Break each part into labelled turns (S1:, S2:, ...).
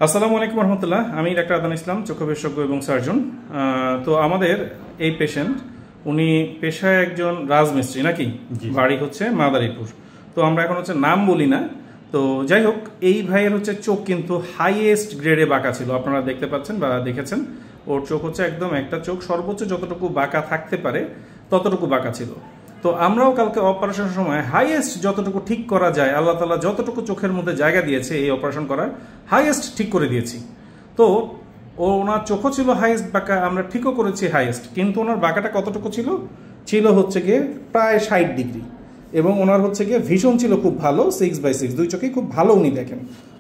S1: আসসালামু আলাইকুম রহমতুল্লাহ। আমি ডাক্তার আদান ইসলাম, চক্ষু বিশেষজ্ঞ এবং সার্জন। তো আমাদের এই পেশেন্ট, উনি পেশায় একজন রাজমিস্ত্রি নাকি, বাড়ি হচ্ছে মাদারীপুর। তো আমরা এখন হচ্ছে নাম বলি না। তো যাই হোক, এই ভাইয়ের হচ্ছে চোখ কিন্তু হাইয়েস্ট গ্রেডে বাঁকা ছিল, আপনারা দেখতে পাচ্ছেন বা দেখেছেন। ওর চোখ হচ্ছে একদম একটা চোখ সর্বোচ্চ যতটুকু বাঁকা থাকতে পারে ততটুকু বাঁকা ছিল। তো আমরাও কালকে অপারেশনের সময় হাইয়েস্ট যতটুকু ঠিক করা যায়, আল্লাহ তাআলা যতটুকু চোখের মধ্যে জায়গা দিয়েছে এই অপারেশন করার, হাইয়েস্ট ঠিক করে দিয়েছি। তো ওনার চোখও ছিল হাইয়েস্ট বাঁকা, আমরা ঠিকও করেছি হাইয়েস্ট, কিন্তু ওনার বাঁকাটা কতটুকু ছিল হচ্ছে গিয়ে প্রায় 60 ডিগ্রি। এবং ওনার হচ্ছে গিয়ে ভীষণ ছিল খুব ভালো, 6/6, দুই চোখেই খুব ভালো উনি দেখেন।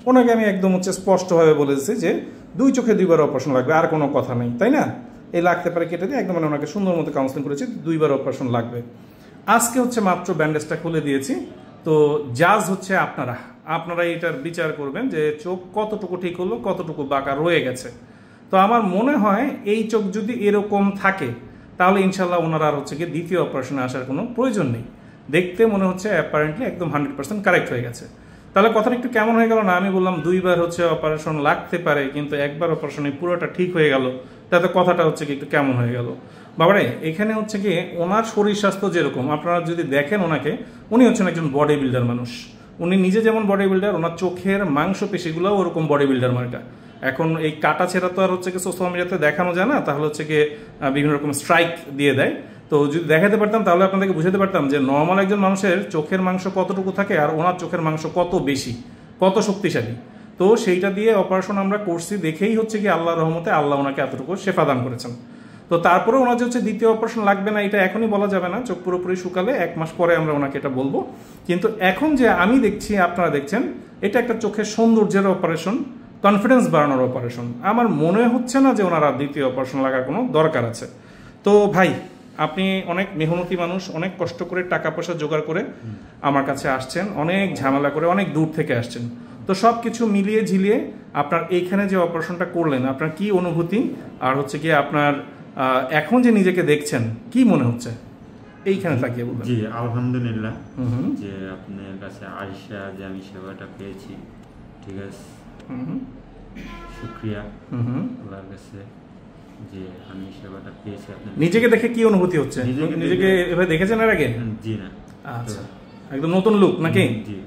S1: ওনাকে আমি একদম হচ্ছে স্পষ্টভাবে বলেছি যে 2 চোখে 2বার অপারেশন লাগবে, আর কোনো কথা নেই, তাই না? এই লাগতে পারে কেটে দিয়ে একদম ওনাকে সুন্দর মতো কাউন্সিলিং করেছি, 2বার অপারেশন লাগবে। আজকে হচ্ছে মাত্র ব্যান্ডেজটা খুলে দিয়েছি। তো জাজ হচ্ছে আপনারা এটার বিচার করবেন যে চোখ কতটুকু ঠিক হলো, কতটুকু বাঁকা রয়ে গেছে। তো আমার মনে হয় এই চোখ যদি এরকম থাকে তাহলে ইনশাল্লাহ ওনারা আর হচ্ছে গিয়ে দ্বিতীয় অপারেশনে আসার কোনো প্রয়োজন নেই। দেখতে মনে হচ্ছে অ্যাপারেন্টলি একদম 100% কারেক্ট হয়ে গেছে। তাহলে কথাটা একটু কেমন হয়ে গেল না? আমি বললাম 2বার হচ্ছে অপারেশন লাগতে পারে, কিন্তু একবার অপারেশনে পুরোটা ঠিক হয়ে গেল, তাতে কথাটা হচ্ছে কি একটু কেমন হয়ে গেল। বাবারে, এখানে হচ্ছে কি ওনার শরীর স্বাস্থ্য যেরকম, আপনারা যদি দেখেন ওনাকে, উনি হচ্ছেন একজন বডি বিল্ডার মানুষ। উনি নিজে যেমন বডি বিল্ডার, ওনার চোখের মাংসপেশিগুলোও ওরকম বডি বিল্ডার মার্কা। এখন এই কাটা ছেঁড়া তো আর হচ্ছে কি সোশ্যাল মিডিয়াতে দেখানো যায় না, তাহলে হচ্ছে কি বিভিন্ন রকম স্ট্রাইক দিয়ে দেয়। তো যদি দেখাতে পারতাম তাহলে আপনাদেরকে বুঝাতে পারতাম যে নর্মাল একজন মানুষের চোখের মাংস কতটুকু থাকে আর ওনার চোখের মাংস কত বেশি, কত শক্তিশালী। তো সেইটা দিয়ে অপারেশন আমরা করছি দেখেই হচ্ছে কি আল্লাহর রহমতে আল্লাহ ওনাকে এতটুকু শেফা দান করেছেন। তো তারপরে ওনার যে হচ্ছে দ্বিতীয় অপারেশন লাগবে না এটা এখনই বলা যাবে না, চোখ পুরোপুরি শুকালে 1 মাস পরে আমরা ওনাকে এটা বলবো। কিন্তু এখন যে আমি দেখছি, আপনারা দেখছেন, এটা একটা চোখের সৌন্দর্যের অপারেশন, কনফিডেন্স বাড়ানোর অপারেশন। আমার মনে হচ্ছে না যে ওনারা দ্বিতীয় অপারেশন লাগার কোনো দরকার আছে। তো ভাই, আপনি অনেক মেহনতি মানুষ, অনেক কষ্ট করে টাকা পয়সা জোগাড় করে আমার কাছে আসছেন, অনেক ঝামেলা করে অনেক দূর থেকে আসছেন। তো সব কিছু মিলিয়ে ঝিলিয়ে আপনার এইখানে যে অপারেশনটা করলেন, আপনার কি অনুভূতি, আর হচ্ছে কি আপনার এখন যে নিজেকে দেখছেন কি মনে হচ্ছে এইখানে তাকিয়ে বলবেন?
S2: জি আলহামদুলিল্লাহ, যে আপনার কাছে আয়েশা যে আমি সেবাটা পেয়েছি, ঠিক আছে, শুকরিয়া আল্লাহর কাছে যে আমি সেবাটা পেয়েছি। আপনার
S1: নিজেকে দেখে কি অনুভূতি হচ্ছে? নিজেকে এভাবে দেখেছেন এর আগে?
S2: জি না।
S1: আচ্ছা, একদম নতুন লুক নাকি?
S2: জি।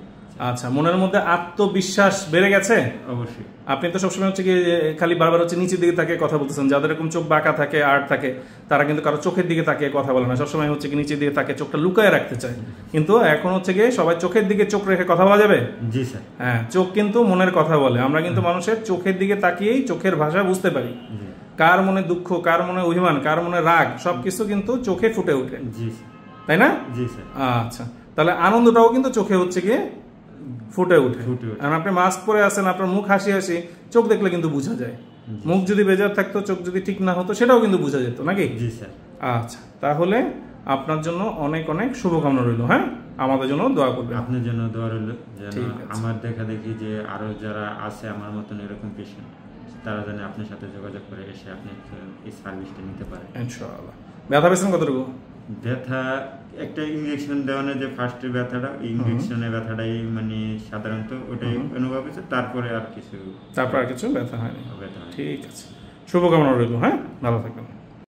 S1: আচ্ছা, মনের মধ্যে আত্মবিশ্বাস বেড়ে গেছে?
S2: অবশ্যই।
S1: আপনি তো সবসময় হচ্ছে কি খালি বারবার হচ্ছে নিচের দিকে তাকিয়ে কথা বলতেছেন। যাদের এরকম চোখ বাঁকা থাকে, আর্ট থাকে, তারা কিন্তু কারো চোখের দিকে তাকিয়ে কথা বলে না, সবসময় হচ্ছে কি নিচের দিকে তাকিয়ে চোখটা লুকায় রাখতে চায়। কিন্তু এখন হচ্ছে কি সবাই চোখের দিকে চোখ রেখে কথা বলা যাবে?
S2: জি স্যার।
S1: হ্যাঁ, চোখ কিন্তু মনের কথা বলে। আমরা কিন্তু মানুষের চোখের দিকে তাকিয়েই চোখের ভাষা বুঝতে পারি। কার মনে দুঃখ, কার মনে অভিমান, কার মনে রাগ, সবকিছু কিন্তু চোখে ফুটে ওঠে, তাই না?
S2: জি স্যার।
S1: আচ্ছা, তাহলে আনন্দটাও কিন্তু চোখে হচ্ছে গিয়ে ফুটে উঠে। আর আপনি মাস্ক পরে আছেন, আপনার মুখ হাসি হাসি, চোখ দেখলে কিন্তু বোঝা যায়। মুখ যদি বেজার থাকতো, চোখ যদি ঠিক না হতো, সেটাও কিন্তু বোঝা যেত নাকি?
S2: জি স্যার।
S1: আচ্ছা, তাহলে আপনার জন্য অনেক অনেক শুভকামনা রইল। হ্যাঁ, আমাদের জন্য দোয়া করবেন।
S2: আপনার জন্য দোয়া রইল যেন আমার দেখা দেখি যে আরো যারা আছে আমার মতন এরকম পেশেন্ট, তারা যেন আপনার সাথে যোগাযোগ করে এসে আপনি এই সার্ভিসটা নিতে পারে ইনশাআল্লাহ।
S1: ব্যথা পেয়েছেন কতটুকু?
S2: ব্যথা একটা ইঞ্জেকশন দেওয়ানো, যে ফার্স্ট ব্যথাটা, ইঞ্জেকশনের ব্যথাটাই মানে সাধারণত ওটাই অনুভব হয়েছে, তারপরে আর কিছু
S1: ব্যথা হয়নি। ঠিক আছে, শুভকামনা রইল। হ্যাঁ, ভালো থাকবেন।